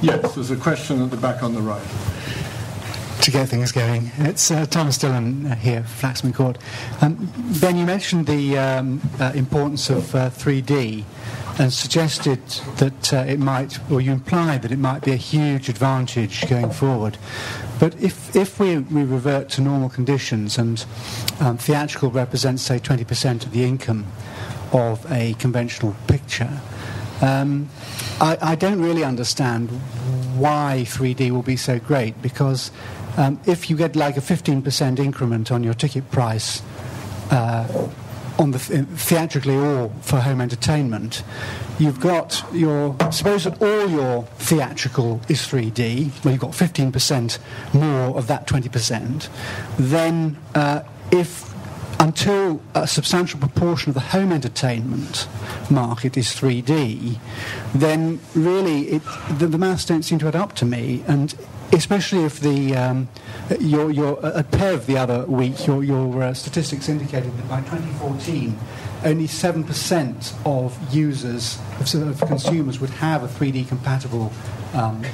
Yes, there's a question at the back on the right. To get things going, it's Thomas Dillon here, Flaxman Court. Ben, you mentioned the importance of 3D and suggested that it might, or you implied that it might be a huge advantage going forward. But if we revert to normal conditions and theatrical represents, say, 20% of the income of a conventional picture, I don't really understand why 3D will be so great, because if you get like a 15% increment on your ticket price on the theatrically or for home entertainment, you've got suppose that all your theatrical is 3D, well, you've got 15% more of that 20%, then until a substantial proportion of the home entertainment market is 3D, then really the maths don't seem to add up to me. And especially if your at PEV the other week, your statistics indicated that by 2014, only 7% of users, of consumers, would have a 3D compatible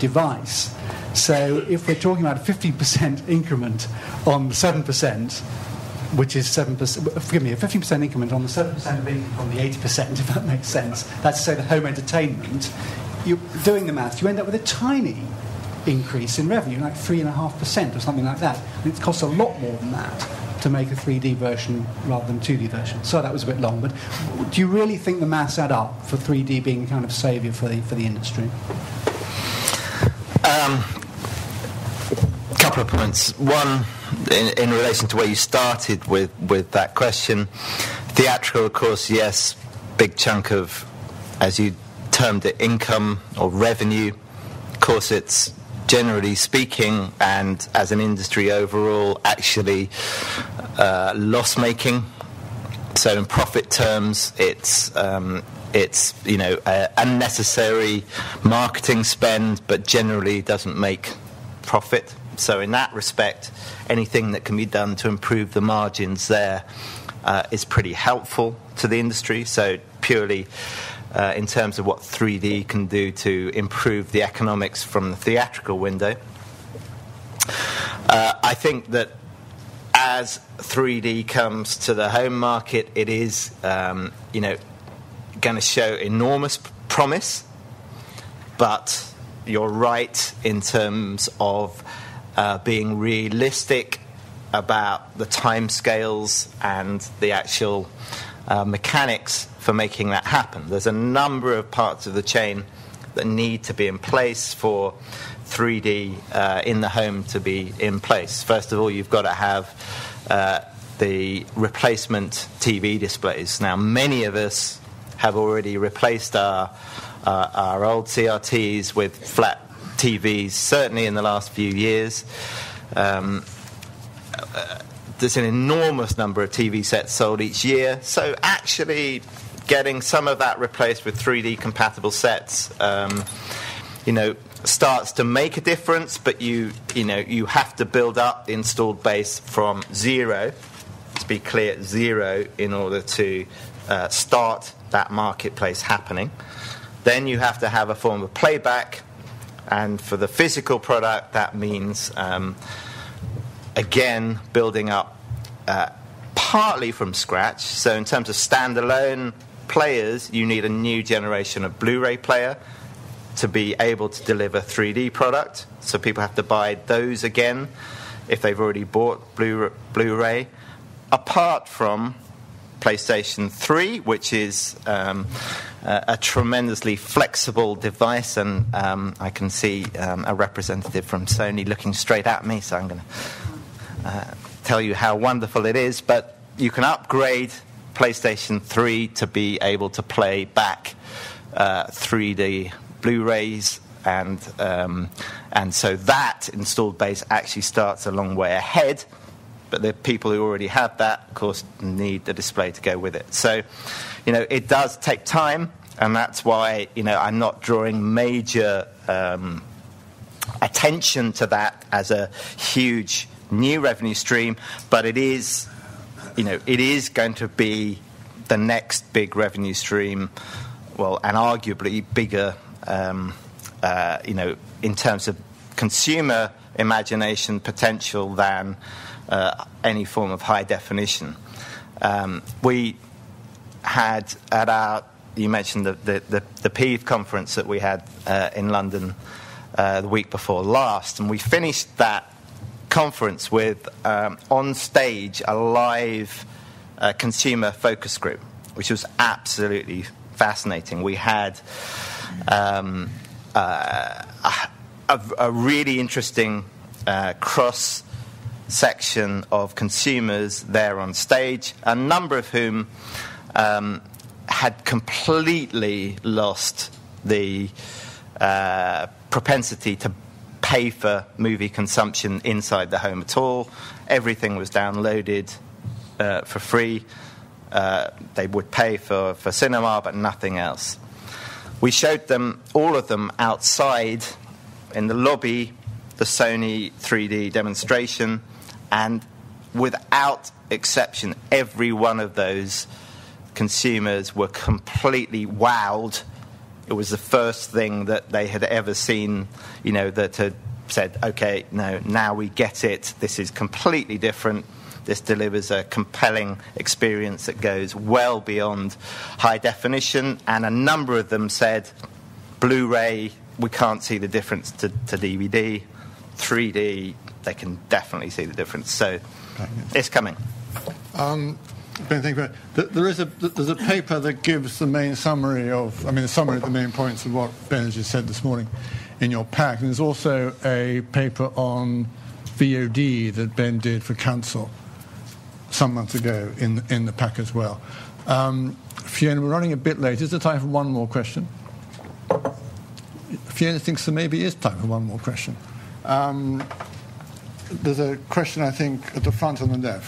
device. So if we're talking about a 15% increment on 7%, which is 7%, forgive me, a 15% increment on the 7% of income from the 80%, if that makes sense. That's to say the home entertainment. You're doing the maths, you end up with a tiny increase in revenue, like 3.5% or something like that. And it costs a lot more than that to make a 3D version rather than 2D version. So that was a bit long, but do you really think the maths add up for 3D being a kind of saviour for the industry? Couple of points. One, in relation to where you started with that question, theatrical, of course, yes, big chunk of, as you termed it, income or revenue. Of course, it's generally speaking, and as an industry overall, actually loss-making. So in profit terms, it's unnecessary marketing spend, but generally doesn't make profit. So in that respect, anything that can be done to improve the margins there is pretty helpful to the industry. So purely in terms of what 3D can do to improve the economics from the theatrical window. I think that as 3D comes to the home market, it is going to show enormous promise, but you're right in terms of being realistic about the timescales and the actual mechanics for making that happen. There's a number of parts of the chain that need to be in place for 3D in the home to be in place. First of all, you've got to have the replacement TV displays. Now, many of us have already replaced our old CRTs with flat TVs, certainly in the last few years. There's an enormous number of TV sets sold each year, so actually getting some of that replaced with 3D compatible sets starts to make a difference, but you have to build up the installed base from zero, to be clear, zero, in order to start that marketplace happening. Then you have to have a form of playback, and for the physical product that means again building up partly from scratch. So in terms of standalone players, you need a new generation of Blu-ray player to be able to deliver 3D product. So people have to buy those again if they've already bought Blu-ray. Apart from PlayStation 3, which is a tremendously flexible device, and I can see a representative from Sony looking straight at me, so I'm going to tell you how wonderful it is. But you can upgrade PlayStation 3 to be able to play back 3D Blu-rays, and so that installed base actually starts a long way ahead. But the people who already have that, of course, need the display to go with it. So, it does take time, and that's why, I'm not drawing major attention to that as a huge new revenue stream. But it is, it is going to be the next big revenue stream, well, and arguably bigger in terms of consumer imagination potential than any form of high definition. We had at our, you mentioned the PEVE conference that we had in London the week before last, and we finished that conference with on stage a live consumer focus group, which was absolutely fascinating. We had a really interesting cross section of consumers there on stage, a number of whom had completely lost the propensity to pay for movie consumption inside the home at all. Everything was downloaded for free. They would pay for cinema, but nothing else. We showed them, all of them, outside in the lobby, the Sony 3D demonstration, and without exception, every one of those consumers were completely wowed. It was the first thing that they had ever seen, that had said, okay, no, now we get it. This is completely different. This delivers a compelling experience that goes well beyond high definition. And a number of them said, Blu-ray, we can't see the difference to DVD. 3D, they can definitely see the difference. So it's coming. Ben, thank you very much. There's a paper that gives the main summary of, the main points of what Ben has just said this morning in your pack. And there's also a paper on VOD that Ben did for Council some months ago in the pack as well. Fiona, we're running a bit late. Is there time for one more question? Fiona thinks there maybe is time for one more question. There's a question, I think, at the front on the left.